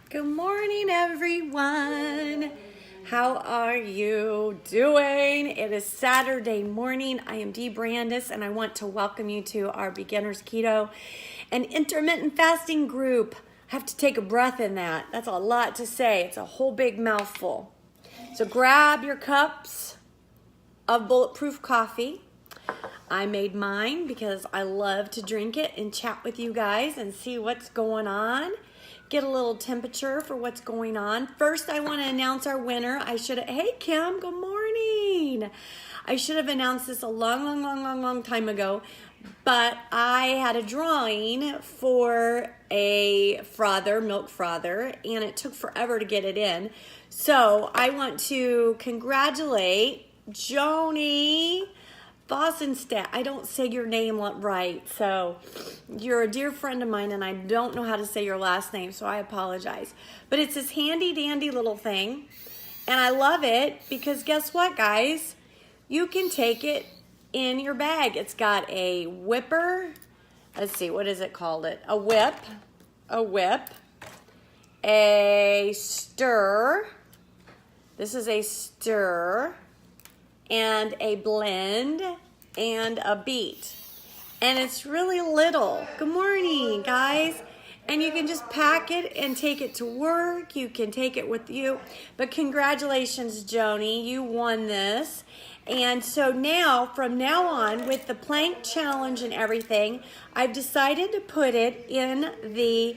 Good morning, everyone. How are you doing? It is Saturday morning. I am Dee Brandis, and I want to welcome you to our Beginners Keto and Intermittent Fasting group. I have to take a breath in that. That's a lot to say. It's a whole big mouthful. So grab your cups of bulletproof coffee. I made mine because I love to drink it and chat with you guys and see what's going on. Get a little temperature for what's going on. First, I want to announce our winner. Hey Kim, good morning. I should have announced this a long time ago, but I had a drawing for a milk frother, and it took forever to get it in. So I want to congratulate Joni Bossenstadt. I don't say your name right, so you're a dear friend of mine, and I don't know how to say your last name, so I apologize. But it's this handy dandy little thing, and I love it because guess what, guys? You can take it in your bag. It's got a whipper. Let's see, what is it called? A whip, a stir. This is a stir. And a blend and a beat. And it's really little. Good morning, guys. And you can just pack it and take it to work. You can take it with you. But congratulations, Joni. You won this. And so now, from now on, with the plank challenge and everything, I've decided to put it in the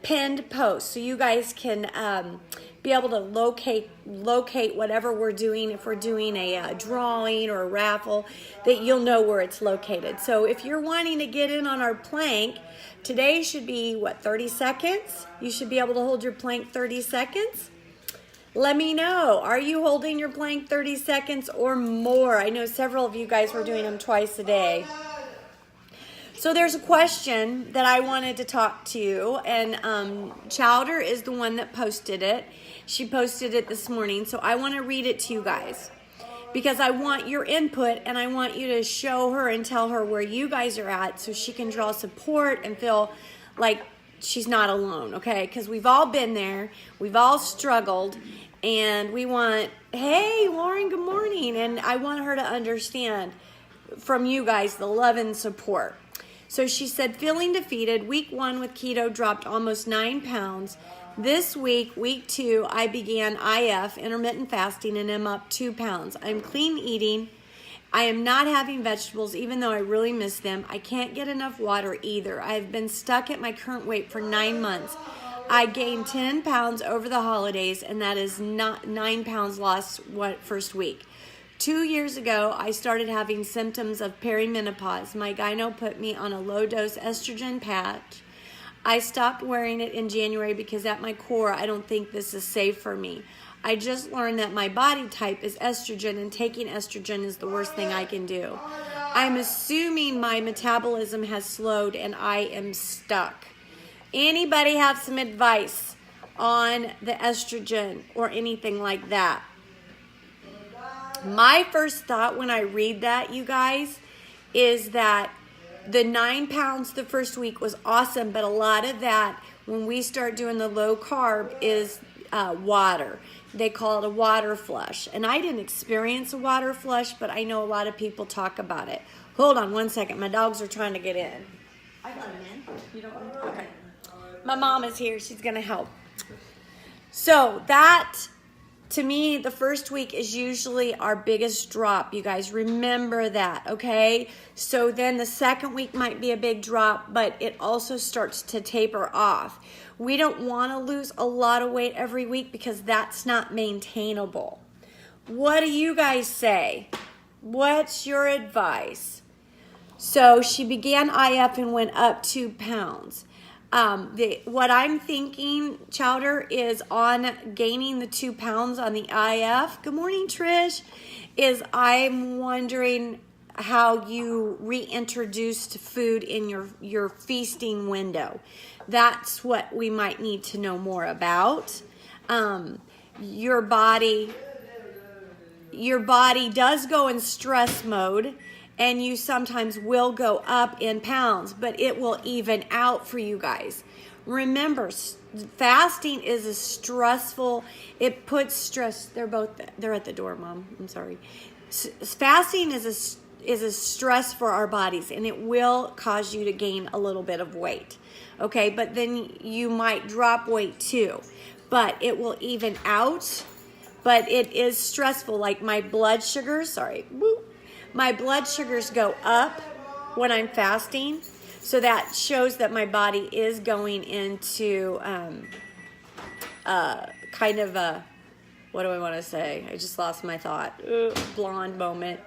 pinned post so you guys can be able to locate whatever we're doing. If we're doing a drawing or a raffle, that you'll know where it's located. So if you're wanting to get in on our plank, today should be 30 seconds? You should be able to hold your plank 30 seconds. Let me know. Are you holding your plank 30 seconds or more? I know several of you guys were doing them twice a day. So there's a question that I wanted to talk to you, and Chowder is the one that posted it. She posted it this morning, so I want to read it to you guys because I want your input, and I want you to show her and tell her where you guys are at so she can draw support and feel like she's not alone, okay? Because we've all been there. We've all struggled, and we want, hey, Lauren, good morning, and I want her to understand from you guys the love and support. So she said, feeling defeated, week 1 with keto dropped almost 9 pounds. This week, week 2, I began IF, intermittent fasting, and am up 2 pounds. I'm clean eating. I am not having vegetables, even though I really miss them. I can't get enough water either. I've been stuck at my current weight for 9 months. I gained 10 pounds over the holidays, and that is not 9 pounds lost first week. 2 years ago, I started having symptoms of perimenopause. My gyno put me on a low-dose estrogen patch. I stopped wearing it in January because at my core, I don't think this is safe for me. I just learned that my body type is estrogen, and taking estrogen is the worst thing I can do. I'm assuming my metabolism has slowed and I am stuck. Anybody have some advice on the estrogen or anything like that? My first thought when I read that, you guys, is that the 9 pounds the first week was awesome, but a lot of that, when we start doing the low carb, is water. They call it a water flush. And I didn't experience a water flush, but I know a lot of people talk about it. Hold on one second. My dogs are trying to get in. I let them in. You don't want to? Okay. My mom is here. She's going to help. So that, to me, the first week is usually our biggest drop. You guys remember that, okay? So then the second week might be a big drop, but it also starts to taper off. We don't want to lose a lot of weight every week because that's not maintainable. What do you guys say? What's your advice? So she began IF and went up 2 pounds. What I'm thinking, Chowder, is on gaining the 2 pounds on the IF. Good morning, Trish. I'm wondering how you reintroduced food in your feasting window. That's what we might need to know more about. Your body does go in stress mode, and you sometimes will go up in pounds, but it will even out for you guys. Remember, fasting is a stressful, it puts stress, they're at the door, Mom, I'm sorry. Fasting is a stress for our bodies, and it will cause you to gain a little bit of weight, okay? But then you might drop weight too, but it will even out, but it is stressful. Like my blood sugars, my blood sugars go up when I'm fasting. So that shows that my body is going into kind of a, what do I want to say? I just lost my thought. Blonde moment.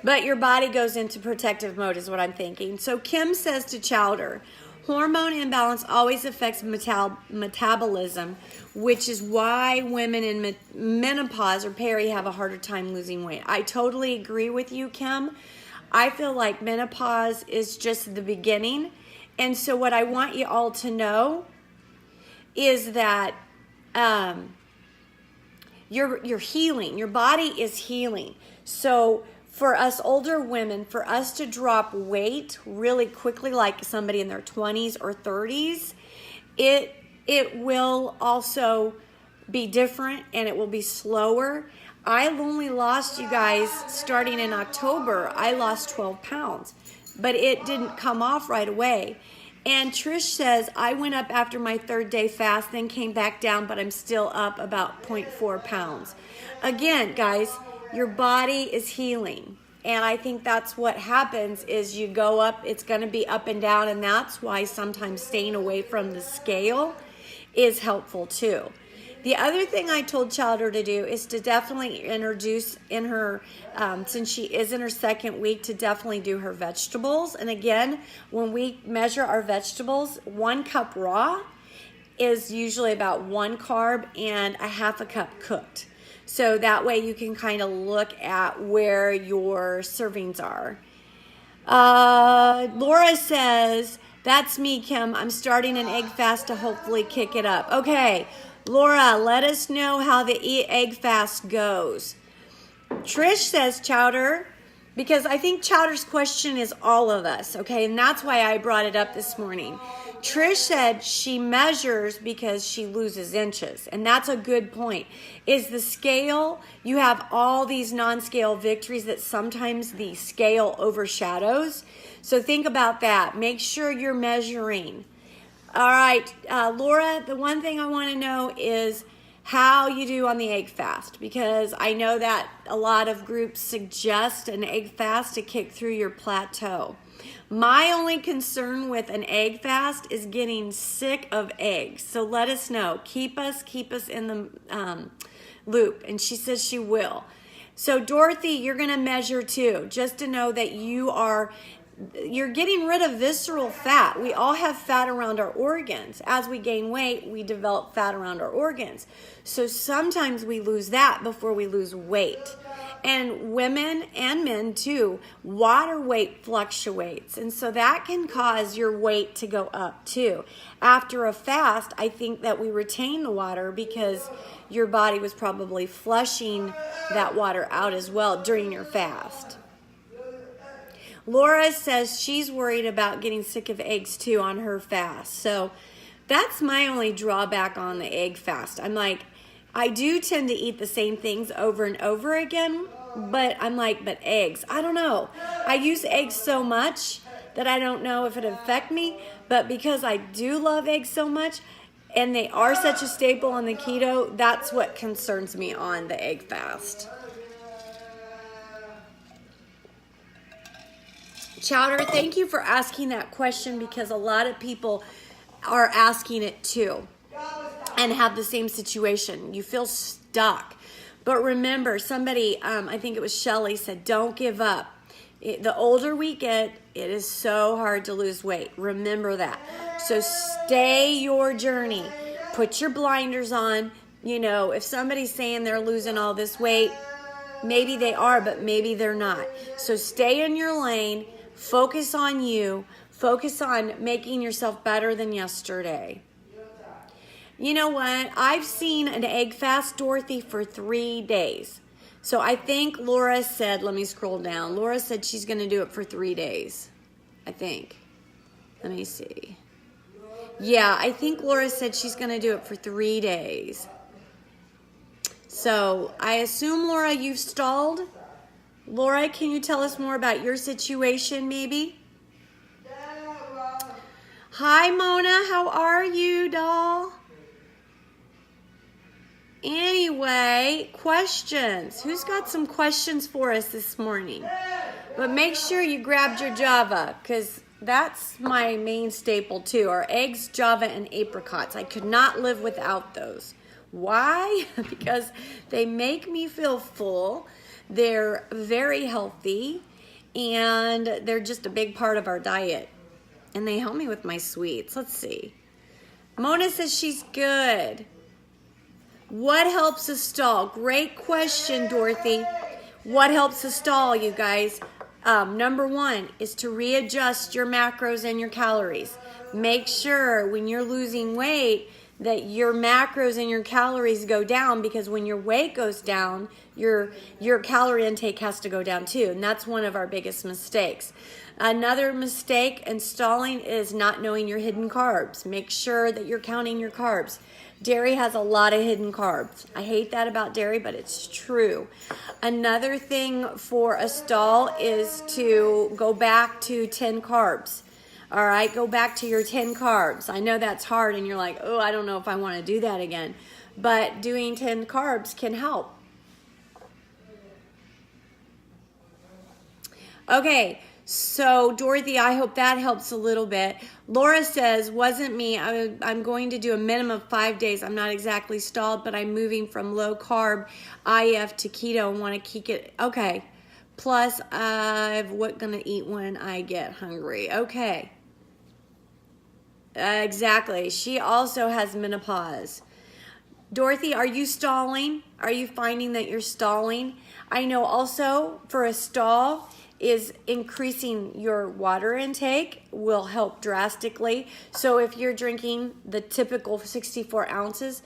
But your body goes into protective mode is what I'm thinking. So Kim says to Chowder, hormone imbalance always affects metabolism, which is why women in menopause or peri have a harder time losing weight. I totally agree with you, Kim. I feel like menopause is just the beginning. And so what I want you all to know is that you're healing. Your body is healing. So for us older women, for us to drop weight really quickly, like somebody in their 20s or 30s, it will also be different, and it will be slower. I only lost, you guys, starting in October, I lost 12 pounds, but it didn't come off right away. And Trish says, I went up after my 3rd day fast, then came back down, but I'm still up about 0.4 pounds. Again, guys, your body is healing. And I think that's what happens is you go up, it's going to be up and down, and that's why sometimes staying away from the scale is helpful too. The other thing I told Chowder to do is to definitely introduce in her, since she is in her 2nd week, to definitely do her vegetables. And again, when we measure our vegetables, 1 cup raw is usually about 1 carb and a half a cup cooked. So that way you can kind of look at where your servings are. Laura says, that's me, Kim. I'm starting an egg fast to hopefully kick it up. Okay, Laura, let us know how the egg fast goes. Trish says, Chowder, because I think Chowder's question is all of us, okay? And that's why I brought it up this morning. Trish said she measures because she loses inches, and that's a good point. Is the scale, you have all these non-scale victories that sometimes the scale overshadows. So think about that. Make sure you're measuring. All right, Laura, the one thing I want to know is how you do on the egg fast, because I know that a lot of groups suggest an egg fast to kick through your plateau. My only concern with an egg fast is getting sick of eggs. So let us know. Keep us in the loop. And she says she will. So Dorothy, you're going to measure too, just to know that you're getting rid of visceral fat. We all have fat around our organs. As we gain weight, we develop fat around our organs. So sometimes we lose that before we lose weight. And women and men too, water weight fluctuates. And so that can cause your weight to go up too. After a fast, I think that we retain the water because your body was probably flushing that water out as well during your fast. Laura says she's worried about getting sick of eggs too on her fast. So that's my only drawback on the egg fast. I'm like, I do tend to eat the same things over and over again, but I'm like, but eggs, I don't know. I use eggs so much that I don't know if it affect me, but because I do love eggs so much and they are such a staple on the keto, that's what concerns me on the egg fast. Chowder, thank you for asking that question because a lot of people are asking it too and have the same situation. You feel stuck. But remember, somebody, I think it was Shelly, said, don't give up. The older we get, it is so hard to lose weight. Remember that. So stay your journey. Put your blinders on. You know, if somebody's saying they're losing all this weight, maybe they are, but maybe they're not. So stay in your lane. Focus on you. Focus on making yourself better than yesterday. You know what? I've seen an egg fast, Dorothy, for 3 days. So I think Laura said, let me scroll down. Laura said she's going to do it for 3 days. I think. Let me see. Yeah, I think Laura said she's going to do it for 3 days. So I assume, Laura, you've stalled. Laura, can you tell us more about your situation, maybe? Hi, Mona. How are you, doll? Anyway, questions. Who's got some questions for us this morning? But make sure you grabbed your Java, because that's my main staple too, are eggs, Java, and apricots. I could not live without those. Why? Because they make me feel full. They're very healthy, and they're just a big part of our diet. And they help me with my sweets. Let's see. Mona says she's good. What helps us stall? Great question, Dorothy. What helps us stall, you guys? Number 1 is to readjust your macros and your calories. Make sure when you're losing weight that your macros and your calories go down, because when your weight goes down, your calorie intake has to go down too, and that's one of our biggest mistakes. Another mistake in stalling is not knowing your hidden carbs. Make sure that you're counting your carbs. Dairy has a lot of hidden carbs. I hate that about dairy, but it's true. Another thing for a stall is to go back to 10 carbs. All right, go back to your 10 carbs. I know that's hard and you're like, oh, I don't know if I want to do that again. But doing 10 carbs can help. Okay, so Dorothy, I hope that helps a little bit. Laura says, wasn't me. I'm going to do a minimum of 5 days. I'm not exactly stalled, but I'm moving from low carb IF to keto and want to keep it. Okay. Plus, I'm going to eat when I get hungry. Okay. Exactly. She also has menopause. Dorothy, are you stalling? Are you finding that you're stalling? I know also for a stall is increasing your water intake will help drastically. So if you're drinking the typical 64 ounces,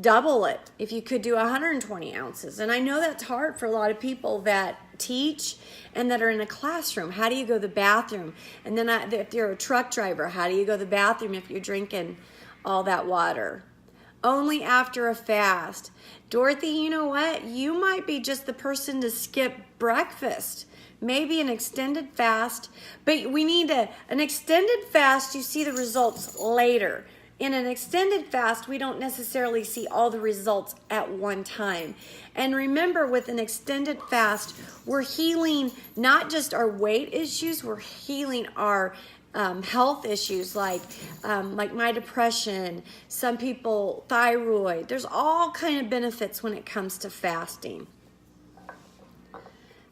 double it. If you could do 120 ounces. And I know that's hard for a lot of people that teach and that are in a classroom. How do you go to the bathroom? And then if you're a truck driver, how do you go to the bathroom if you're drinking all that water? Only after a fast. Dorothy, you know what? You might be just the person to skip breakfast. Maybe an extended fast, but we need an extended fast. You see the results later. In an extended fast, we don't necessarily see all the results at one time. And remember, with an extended fast, we're healing not just our weight issues, we're healing our health issues like my depression, some people thyroid. There's all kind of benefits when it comes to fasting.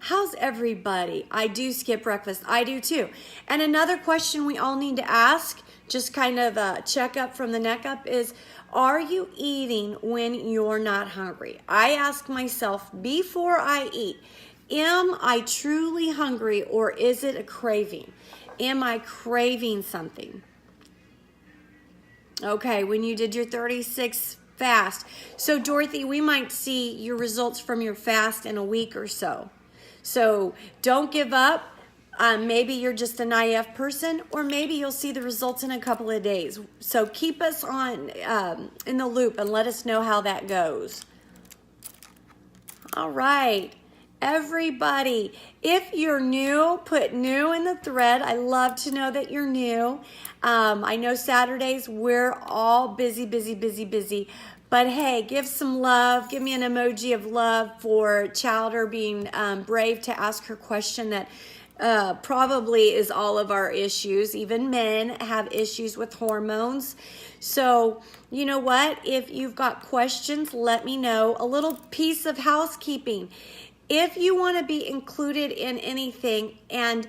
How's everybody? I do skip breakfast. I do too. And another question we all need to ask, just kind of a checkup from the neck up, is, are you eating when you're not hungry? I ask myself before I eat, am I truly hungry or is it a craving? Am I craving something? Okay, when you did your 36 fast. So Dorothy, we might see your results from your fast in a week or so. So don't give up. Maybe you're just an IF person, or maybe you'll see the results in a couple of days. So keep us on in the loop and let us know how that goes. All right, everybody, if you're new, put new in the thread. I love to know that you're new. I know Saturdays we're all busy. But hey, give some love. Give me an emoji of love for Chowder being brave to ask her question that probably is all of our issues. Even men have issues with hormones. So, you know what? If you've got questions, let me know. A little piece of housekeeping. If you want to be included in anything, and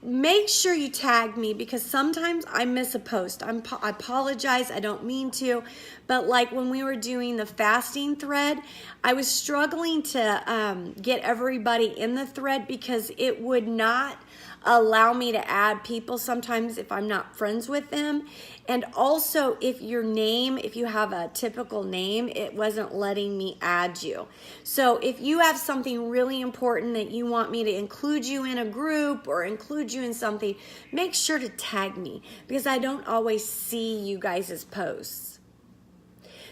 make sure you tag me, because sometimes I miss a post. I apologize. I don't mean to. But like when we were doing the fasting thread, I was struggling to get everybody in the thread because it would not allow me to add people sometimes if I'm not friends with them. And also if your name, if you have a typical name, it wasn't letting me add you. So if you have something really important that you want me to include you in a group or include you in something, make sure to tag me because I don't always see you guys' posts.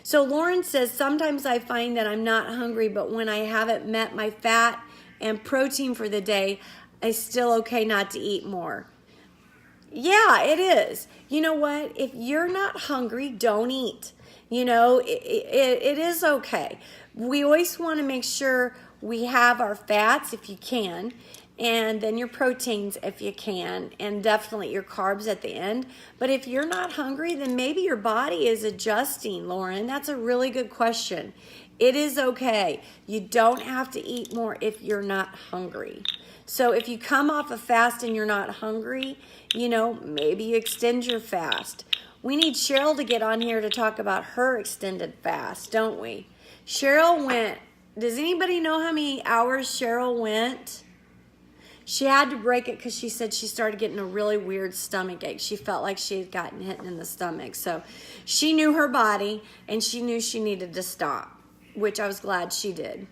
So Lauren says, sometimes I find that I'm not hungry, but when I haven't met my fat and protein for the day, it's still okay not to eat more. Yeah, it is. You know what? If you're not hungry, don't eat. You know, it is okay. We always want to make sure we have our fats if you can, and then your proteins if you can, and definitely your carbs at the end. But if you're not hungry, then maybe your body is adjusting, Lauren. That's a really good question. It is okay. You don't have to eat more if you're not hungry. So if you come off a fast and you're not hungry, you know, maybe you extend your fast. We need Cheryl to get on here to talk about her extended fast, don't we? Cheryl went, does anybody know how many hours Cheryl went? She had to break it because she said she started getting a really weird stomach ache. She felt like she had gotten hit in the stomach. So she knew her body and she knew she needed to stop, which I was glad she did.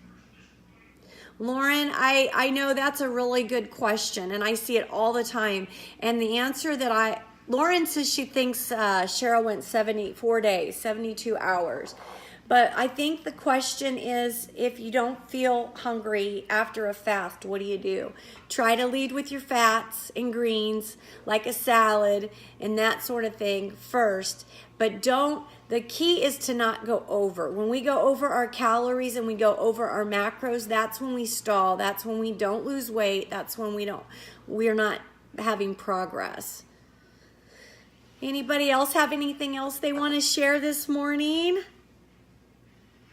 Lauren, I know that's a really good question, and I see it all the time. And the answer that Lauren says she thinks Cheryl went 74 days, 72 hours. But I think the question is, if you don't feel hungry after a fast, what do? Try to lead with your fats and greens, like a salad and that sort of thing first. But the key is to not go over. When we go over our calories and we go over our macros, that's when we stall. That's when we don't lose weight. That's when we're not having progress. Anybody else have anything else they want to share this morning?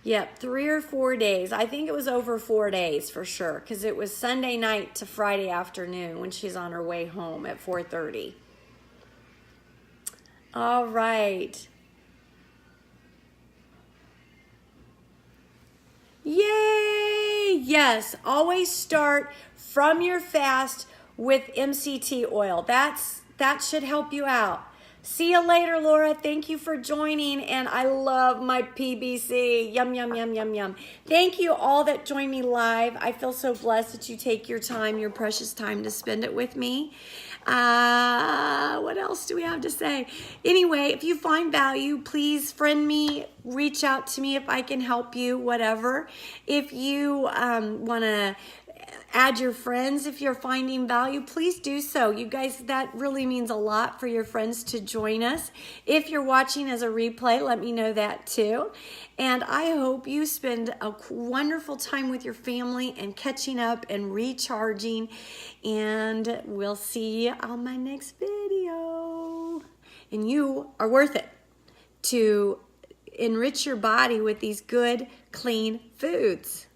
Yep, 3 or 4 days. I think it was over 4 days for sure, because it was Sunday night to Friday afternoon when she's on her way home at 4:30. All right. Yay! Yes, always start from your fast with MCT oil. That should help you out. See you later, Laura. Thank you for joining, and I love my PBC. Yum, yum, yum, yum, yum. Thank you all that joined me live. I feel so blessed that you take your time, your precious time to spend it with me. What else do we have to say? Anyway, if you find value, please friend me, reach out to me if I can help you, whatever. If you want to add your friends, if you're finding value, please do so. You guys, that really means a lot for your friends to join us. If you're watching as a replay, let me know that too. And I hope you spend a wonderful time with your family and catching up and recharging. And we'll see you on my next video. And you are worth it to enrich your body with these good, clean foods.